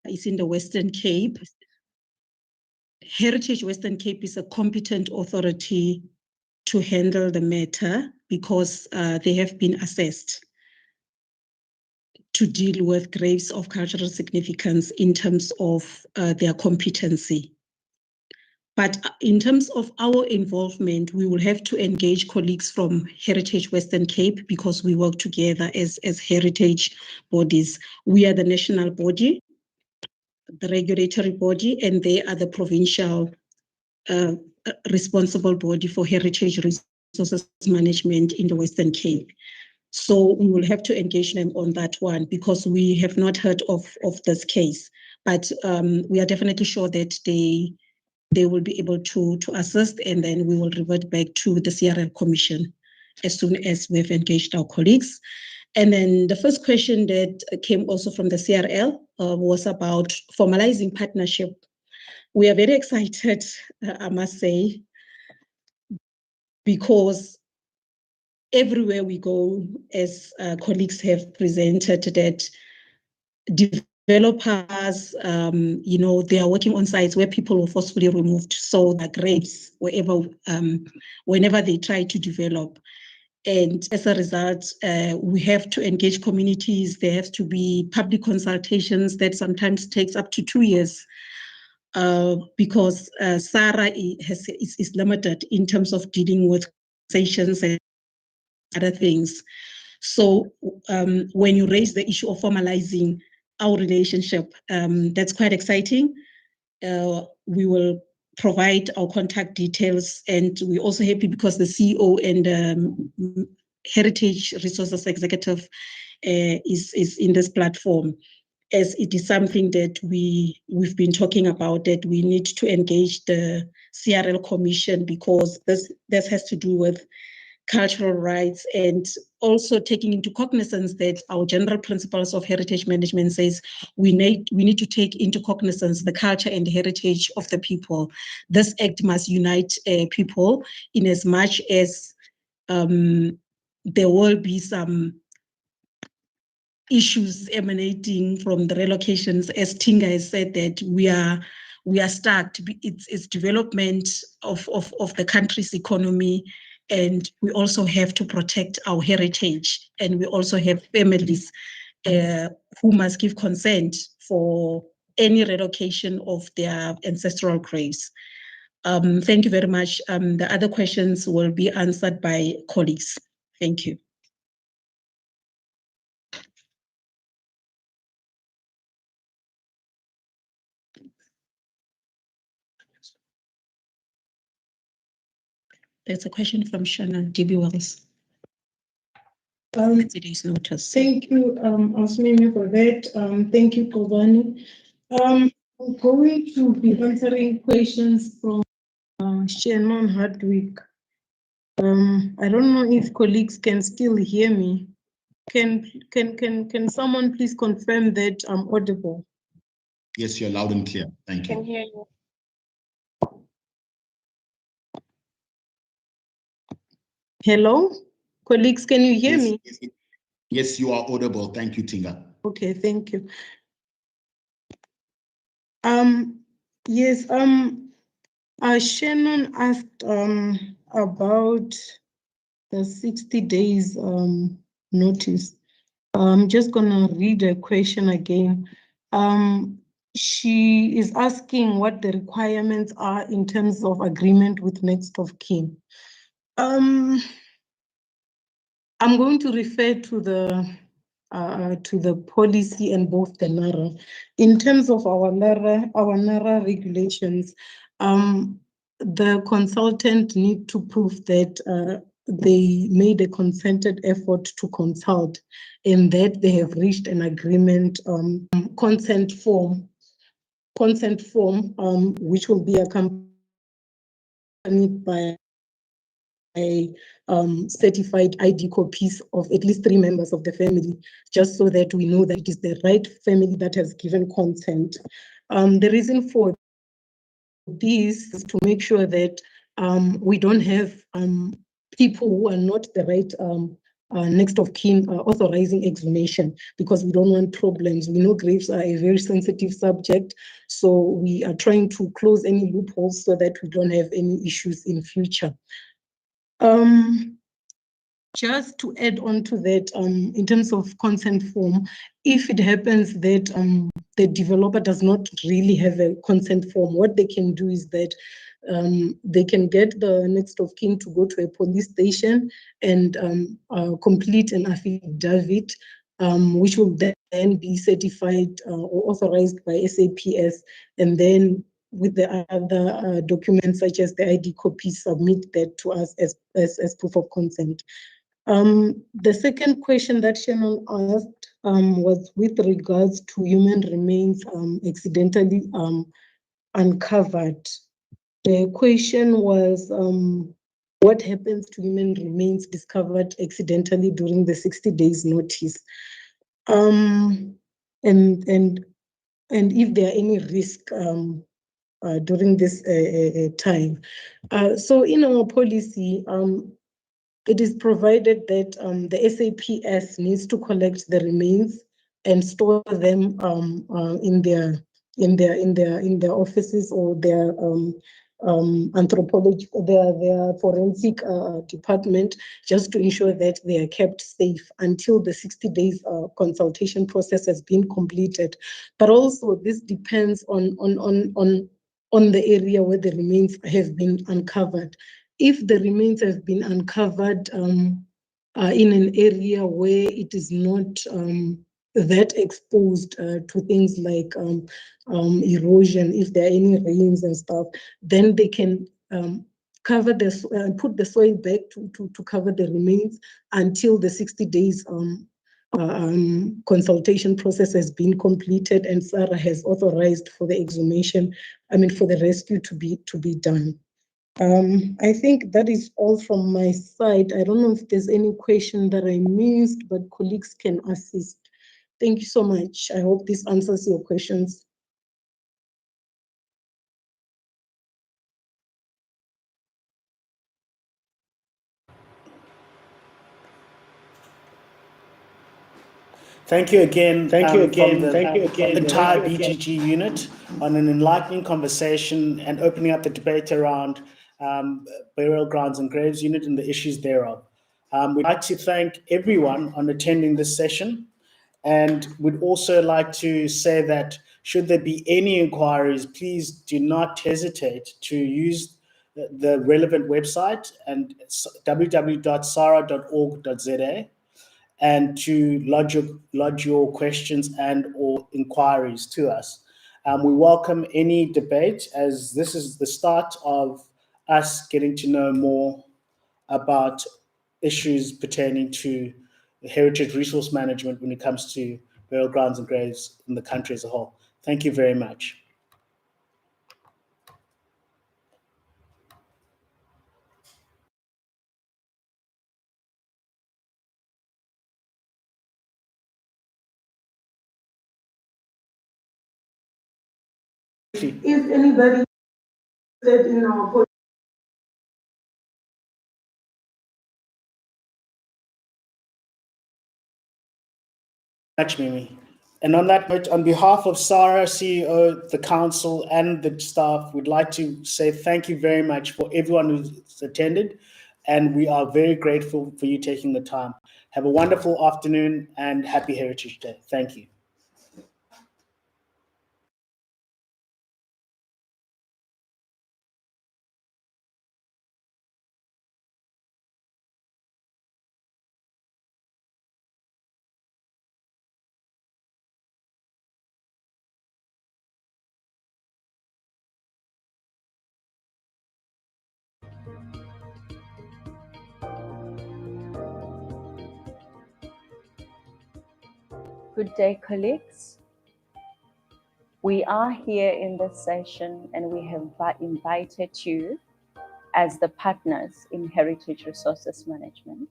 Is in the Western Cape. Heritage Western Cape is a competent authority to handle the matter because they have been assessed to deal with graves of cultural significance in terms of their competency. But in terms of our involvement, we will have to engage colleagues from Heritage Western Cape because we work together as heritage bodies. We are the national body, the regulatory body, and they are the provincial responsible body for heritage resources management in the Western Cape. So we will have to engage them on that one because we have not heard of this case, but we are definitely sure that they will be able to assist, and then we will revert back to the CRL Commission as soon as we've engaged our colleagues. And then the first question that came also from the CRL was about formalizing partnership. We are very excited, I must say, because everywhere we go, as colleagues have presented, that developers, they are working on sites where people were forcefully removed, so the graves whenever they try to develop. And as a result, we have to engage communities. There have to be public consultations that sometimes takes up to 2 years because SARA is limited in terms of dealing with conversations and other things. So when you raise the issue of formalizing our relationship, that's quite exciting. We will provide our contact details, and we're also happy because the CEO and Heritage Resources Executive is in this platform, as it is something that we've been talking about, that we need to engage the CRL Commission, because this has to do with cultural rights, and also taking into cognizance that our general principles of heritage management says we need to take into cognizance the culture and heritage of the people. This act must unite people, in as much as there will be some issues emanating from the relocations. As Tinga has said, that we are stuck. It's development of the country's economy, and we also have to protect our heritage, and we also have families who must give consent for any relocation of their ancestral graves. Thank you very much. The other questions will be answered by colleagues. Thank you. There's a question from Shannon DB Wells. Today's notice. Thank you, Asmini, for that. Thank you, Kovani. I'm going to be answering questions from Shannon Hardwick. I don't know if colleagues can still hear me. Can someone please confirm that I'm audible? Yes, you're loud and clear. Thank you. Can hear you. Hello, colleagues, can you hear me? Yes, you are audible. Thank you, Tinga. Okay, thank you. Yes, Shannon asked about the 60 days notice. I'm just gonna read the question again. She is asking what the requirements are in terms of agreement with next of kin. I'm going to refer to the policy and both the NARA. In terms of our NARA regulations, the consultant need to prove that they made a consented effort to consult, and that they have reached an agreement. Consent form, which will be accompanied by certified ID copies of at least 3 members of the family, just so that we know that it is the right family that has given consent. The reason for this is to make sure that we don't have people who are not the right next of kin authorizing exhumation, because we don't want problems. We know graves are a very sensitive subject, so we are trying to close any loopholes so that we don't have any issues in future. Just to add on to that, in terms of consent form, if it happens that the developer does not really have a consent form, what they can do is that they can get the next of kin to go to a police station and complete an affidavit, which will then be certified or authorized by SAPS, and then with the other documents such as the ID copy, submit that to us as proof of consent. The second question that Shannon asked was with regards to human remains accidentally uncovered. The question was, what happens to human remains discovered accidentally during the 60 days notice? And if there are any risk during this time. So in our policy, it is provided that the SAPS needs to collect the remains and store them in their offices or their anthropology, their forensic department, just to ensure that they are kept safe until the 60 days consultation process has been completed. But also this depends on the area where the remains have been uncovered. If the remains have been uncovered in an area where it is not that exposed to things like erosion, if there are any rains and stuff, then they can cover put the soil back to cover the remains until the 60 days consultation process has been completed and SARA has authorized for the exhumation, for the rescue to be done. I think that is all from my side. I don't know if there's any question that I missed, but colleagues can assist. Thank you so much. I hope this answers your questions. Thank you again. From the entire BGG unit on an enlightening conversation and opening up the debate around burial grounds and graves unit and the issues thereof. We'd like to thank everyone on attending this session, and we'd also like to say that should there be any inquiries, please do not hesitate to use the relevant website and www.sara.org.za and to lodge your questions and or inquiries to us. We welcome any debate, as this is the start of us getting to know more about issues pertaining to heritage resource management when it comes to burial grounds and graves in the country as a whole. Thank you very much. If anybody said in our Much, Mimi. And on that note, on behalf of SARA, CEO, the council, and the staff, we'd like to say thank you very much for everyone who's attended, and we are very grateful for you taking the time. Have a wonderful afternoon and happy Heritage Day. Thank you. Good day, colleagues. We are here in this session and we have invited you as the partners in Heritage Resources Management.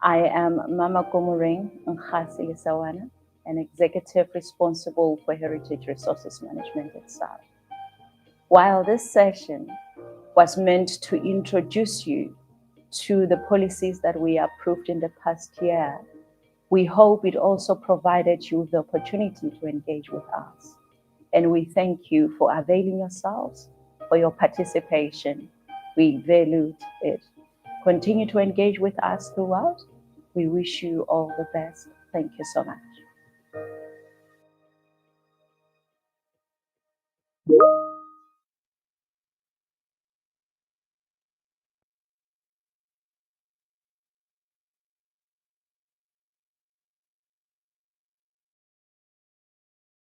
I am Mama Komoreng Nkasi Lisawana, an executive responsible for Heritage Resources Management at SARA. While this session was meant to introduce you to the policies that we approved in the past year, we hope it also provided you the opportunity to engage with us. And we thank you for availing yourselves, for your participation. We valued it. Continue to engage with us throughout. We wish you all the best. Thank you so much.